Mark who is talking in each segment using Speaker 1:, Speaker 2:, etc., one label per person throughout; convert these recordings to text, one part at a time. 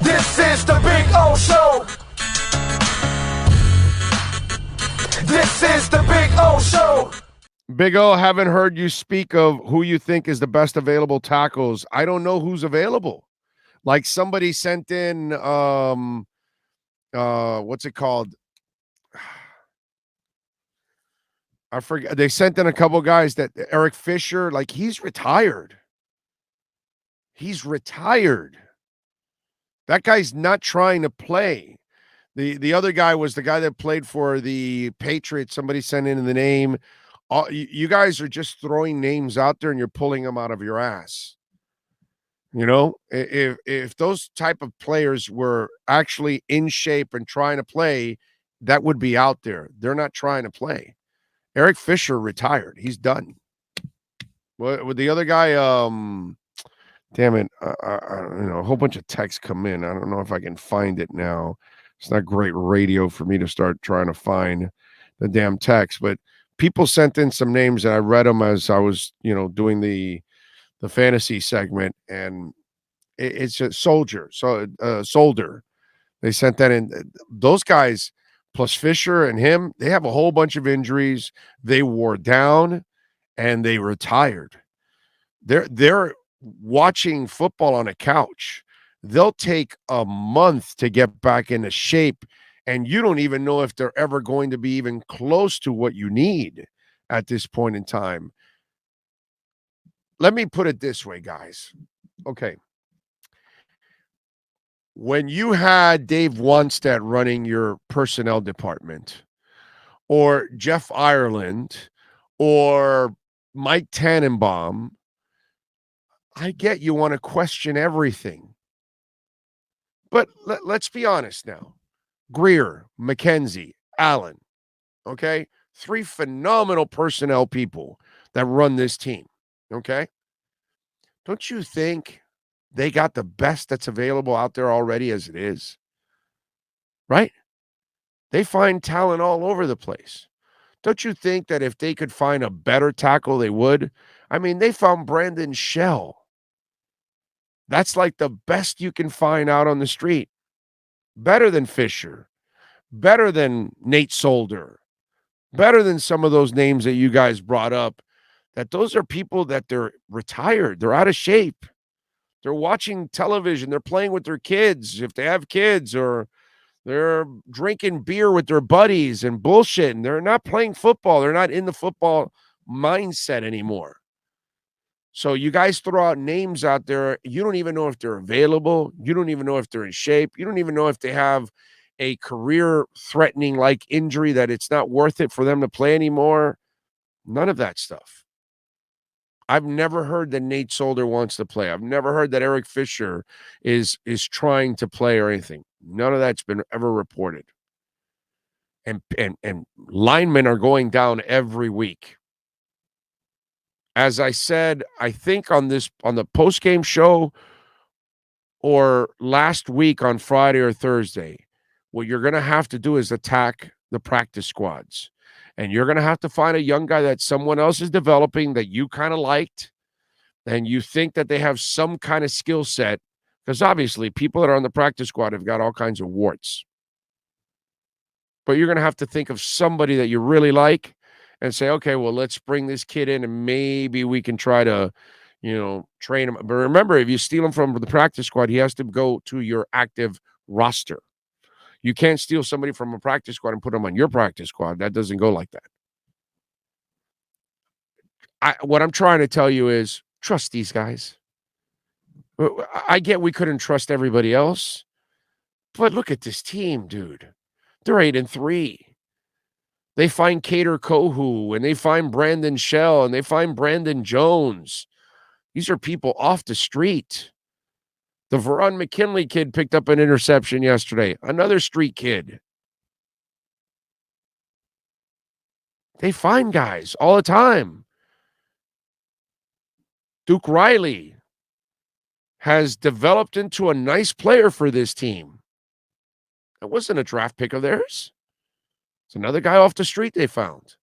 Speaker 1: This is the Big O Show. This is the Big O Show.
Speaker 2: Big O, haven't heard you speak of who you think is the best available tackles. I don't know who's available. Like somebody sent in what's it called? I forget. They sent in a couple guys that Eric Fisher, like he's retired. He's retired. That guy's not trying to play. The other guy was the guy that played for the Patriots. Somebody sent in the name. You guys are just throwing names out there and you're pulling them out of your ass. You know, if those type of players were actually in shape and trying to play, that would be out there. They're not trying to play. Eric Fisher retired. He's done. Well, with the other guy, damn it, a whole bunch of texts come in. I don't know if I can find it now. It's not great radio for me to start trying to find the damn text, but people sent in some names and I read them as I was, doing the fantasy segment, and it's a soldier. So Solder, they sent that in. Those guys plus Fisher and him, they have a whole bunch of injuries. They wore down and they retired. They're watching football on a couch. They'll take a month to get back into shape, and you don't even know if they're ever going to be even close to what you need at this point in time. Let me put it this way, guys. Okay. When you had Dave Wanstead running your personnel department, or Jeff Ireland, or Mike Tannenbaum, I get you want to question everything. But let's be honest now. Greer, McKenzie, Allen, okay? 3 phenomenal personnel people that run this team, okay? Don't you think they got the best that's available out there already as it is? Right? They find talent all over the place. Don't you think that if they could find a better tackle, they would? I mean, they found Brandon Shell. That's like the best you can find out on the street. Better than Fisher. Better than Nate Solder. Better than some of those names that you guys brought up. That those are people that they're retired. They're out of shape. They're watching television. They're playing with their kids, if they have kids, or they're drinking beer with their buddies and bullshit. And they're not playing football. They're not in the football mindset anymore. So you guys throw out names out there. You don't even know if they're available. You don't even know if they're in shape. You don't even know if they have a career-threatening like injury that it's not worth it for them to play anymore. None of that stuff. I've never heard that Nate Solder wants to play. I've never heard that Eric Fisher is trying to play or anything. None of that's been ever reported. And linemen are going down every week. As I said, I think on the post-game show or last week on Friday or Thursday, what you're going to have to do is attack the practice squads. And you're going to have to find a young guy that someone else is developing that you kind of liked, and you think that they have some kind of skill set, because obviously people that are on the practice squad have got all kinds of warts. But you're going to have to think of somebody that you really like and say, okay, well, let's bring this kid in and maybe we can try to, train him. But remember, if you steal him from the practice squad, he has to go to your active roster. You can't steal somebody from a practice squad and put them on your practice squad. That doesn't go like that. What I'm trying to tell you is trust these guys. I get we couldn't trust everybody else, but look at this team, dude. They're 8-3. They find Cater Kohu, and they find Brandon Shell, and they find Brandon Jones. These are people off the street. The Veron McKinley kid picked up an interception yesterday. Another street kid. They find guys all the time. Duke Riley has developed into a nice player for this team. It wasn't a draft pick of theirs. It's another guy off the street they found.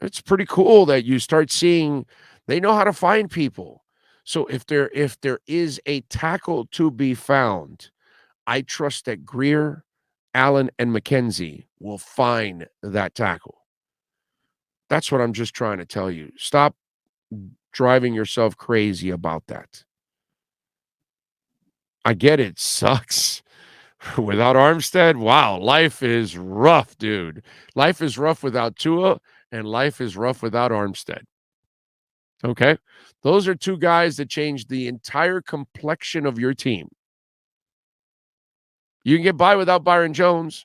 Speaker 2: It's pretty cool that you start seeing they know how to find people. So if there is a tackle to be found, I trust that Greer, Allen, and McKenzie will find that tackle. That's what I'm just trying to tell you. Stop driving yourself crazy about that. I get it. Sucks. Without Armstead, wow, life is rough, dude. Life is rough without Tua, and life is rough without Armstead. Okay? Those are two guys that changed the entire complexion of your team. You can get by without Byron Jones.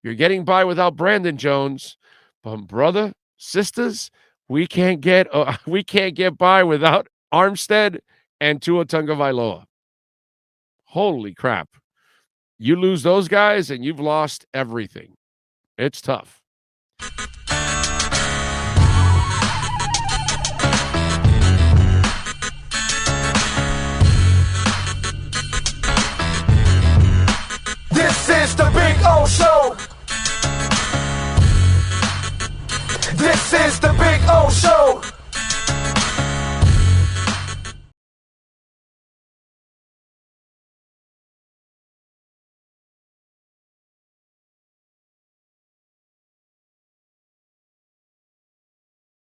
Speaker 2: You're getting by without Brandon Jones. But brother, sisters, we can't get by without Armstead and Tua Tagovailoa. Holy crap. You lose those guys and you've lost everything. It's tough.
Speaker 1: This is the Big O Show. This is the Big O Show.